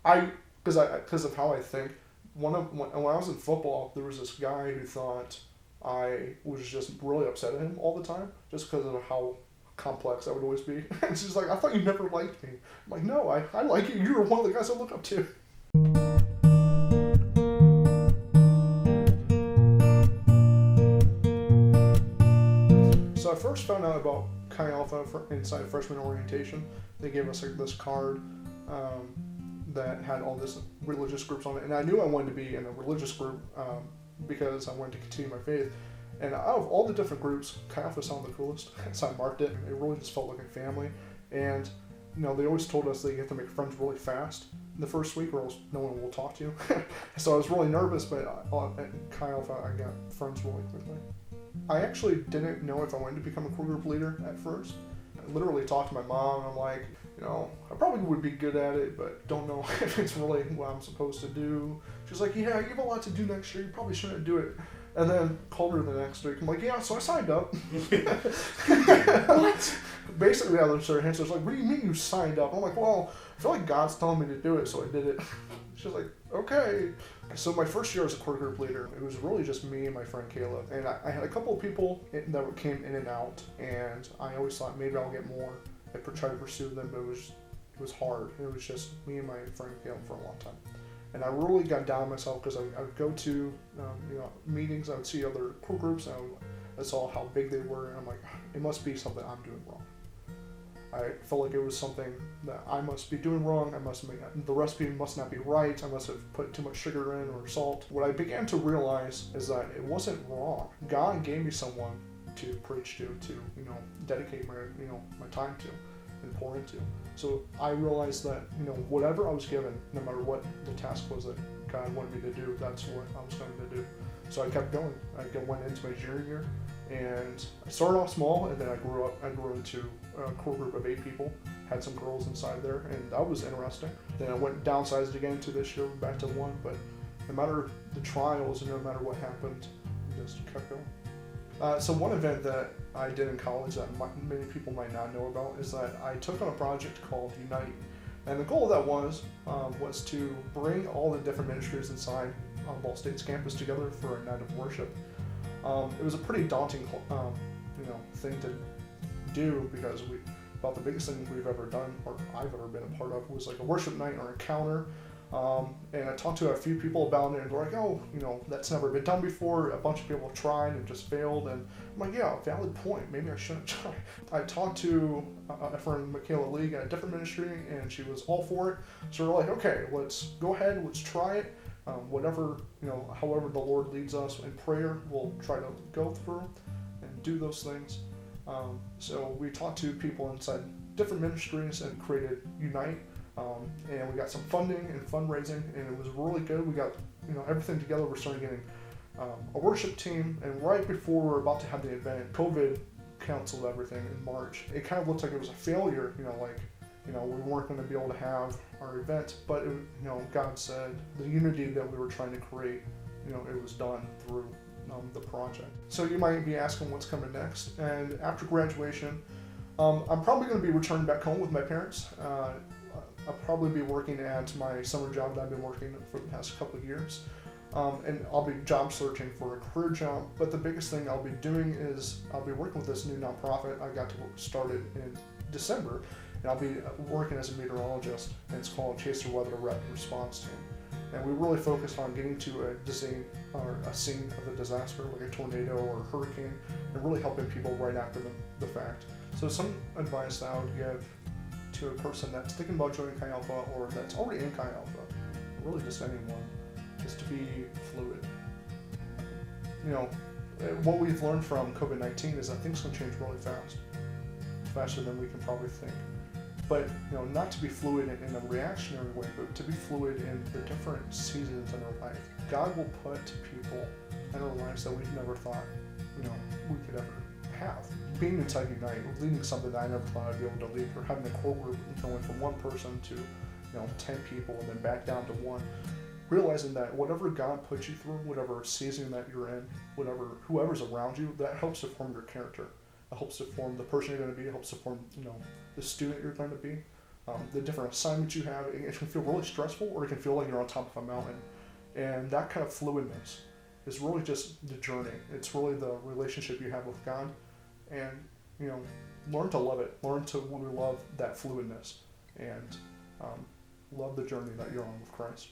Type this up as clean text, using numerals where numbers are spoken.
Because of how I think, when I was in football, there was this guy who thought I was just really upset at him all the time, just because of how complex I would always be. And she's like, I thought you never liked me. I'm like, no, I like you. You're one of the guys I look up to. So I first found out about Chi Alpha inside freshman orientation. They gave us this card that had all this religious groups on it, and I knew I wanted to be in a religious group because I wanted to continue my faith. And out of all the different groups, Chi Alpha sounded the coolest, so I marked it. It really just felt like a family, and they always told us that you have to make friends really fast in the first week, or else no one will talk to you. So I was really nervous, but at Chi Alpha, I got friends really quickly. I actually didn't know if I wanted to become a core group leader at first. I literally talked to my mom, and I'm like, I probably would be good at it, but don't know if it's really what I'm supposed to do. She's like, yeah, you have a lot to do next year. You probably shouldn't do it. And then called her the next week. I'm like, yeah, so I signed up. What? Basically, the other sort of answer was like, what do you mean you signed up? I'm like, well, I feel like God's telling me to do it, so I did it. She's like, okay. So my first year as a core group leader, it was really just me and my friend Caleb. And I had a couple of people that came in and out, and I always thought maybe I'll get more. I tried to pursue them, but it was hard. It was just me and my friend Caleb for a long time. And I really got down on myself because I would go to meetings, I would see other core groups, and I saw how big they were, and I'm like, it must be something I'm doing wrong. I felt like it was something that I must be doing wrong. The recipe must not be right. I must have put too much sugar in or salt. What I began to realize is that it wasn't wrong. God gave me someone to preach to dedicate my time to and pour into. So I realized that whatever I was given, no matter what the task was that God wanted me to do, that's what I was going to do. So I kept going. I went into my junior year, and I started off small, and then I grew into a core group of 8 people. Had some girls inside there, and that was interesting. Then I went downsized again to this year, back to 1. But no matter the trials and no matter what happened, I just kept going. So one event that I did in college that many people might not know about is that I took on a project called Unite. And the goal of that was to bring all the different ministries inside Ball State's campus together for a night of worship. It was a pretty daunting thing to do, because about the biggest thing we've ever done, or I've ever been a part of, was like a worship night or encounter. And I talked to a few people about it, and they're like, oh, that's never been done before. A bunch of people have tried and just failed. And I'm like, yeah, valid point. Maybe I shouldn't try. I talked to a friend, Michaela League, at a different ministry, and she was all for it. So we're like, okay, let's go ahead, let's try it. However the Lord leads us in prayer, we'll try to go through and do those things. So we talked to people inside different ministries and created Unite. And we got some funding and fundraising, and it was really good. We got everything together. We're starting getting a worship team, and right before we were about to have the event, COVID canceled everything in March. It kind of looked like it was a failure, we weren't going to be able to have our event, but God said the unity that we were trying to create, it was done through the project. So you might be asking what's coming next, and after graduation, I'm probably going to be returning back home with my parents. I'll probably be working at my summer job that I've been working for the past couple of years. And I'll be job searching for a career job. But the biggest thing I'll be doing is I'll be working with this new nonprofit. I got to start it in December. And I'll be working as a meteorologist. And it's called Chaser Weather Rapid Response Team. And we really focus on getting to a scene of a disaster, like a tornado or a hurricane, and really helping people right after the fact. So some advice that I would give to a person that's thinking about joining Chi Alpha, or that's already in Chi Alpha, or really just anyone, is to be fluid. What we've learned from COVID-19 is that things can change really fast, faster than we can probably think. But not to be fluid in a reactionary way, but to be fluid in the different seasons in our life. God will put people in our lives that we've never thought we could ever have. Being inside Unite, leading something that I never thought I'd be able to lead, or having a core group going from 1 person to 10 people and then back down to 1, realizing that whatever God puts you through, whatever season that you're in, whoever's around you, that helps to form your character. It helps to form the person you're going to be. It helps to form the student you're going to be. the different assignments you have. It can feel really stressful, or it can feel like you're on top of a mountain. And that kind of fluidness is really just the journey. It's really the relationship you have with God. And, learn to love it. Learn to love that fluidness. And love the journey that you're on with Christ.